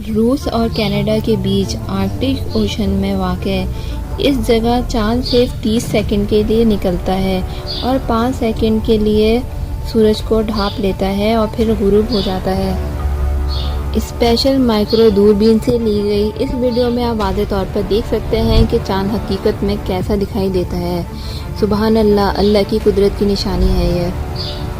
रूस और कनाडा के बीच आर्कटिक ओशन में वाक़ इस जगह चाँद सिर्फ 30 सेकंड के लिए निकलता है और 5 सेकंड के लिए सूरज को ढाँप लेता है और फिर गुरूब हो जाता है। स्पेशल माइक्रो दूरबीन से ली गई इस वीडियो में आप वाज़े तौर पर देख सकते हैं कि चाँद हकीकत में कैसा दिखाई देता है। सुबहान अल्लाह, अल्लाह की कुदरत की निशानी है यह।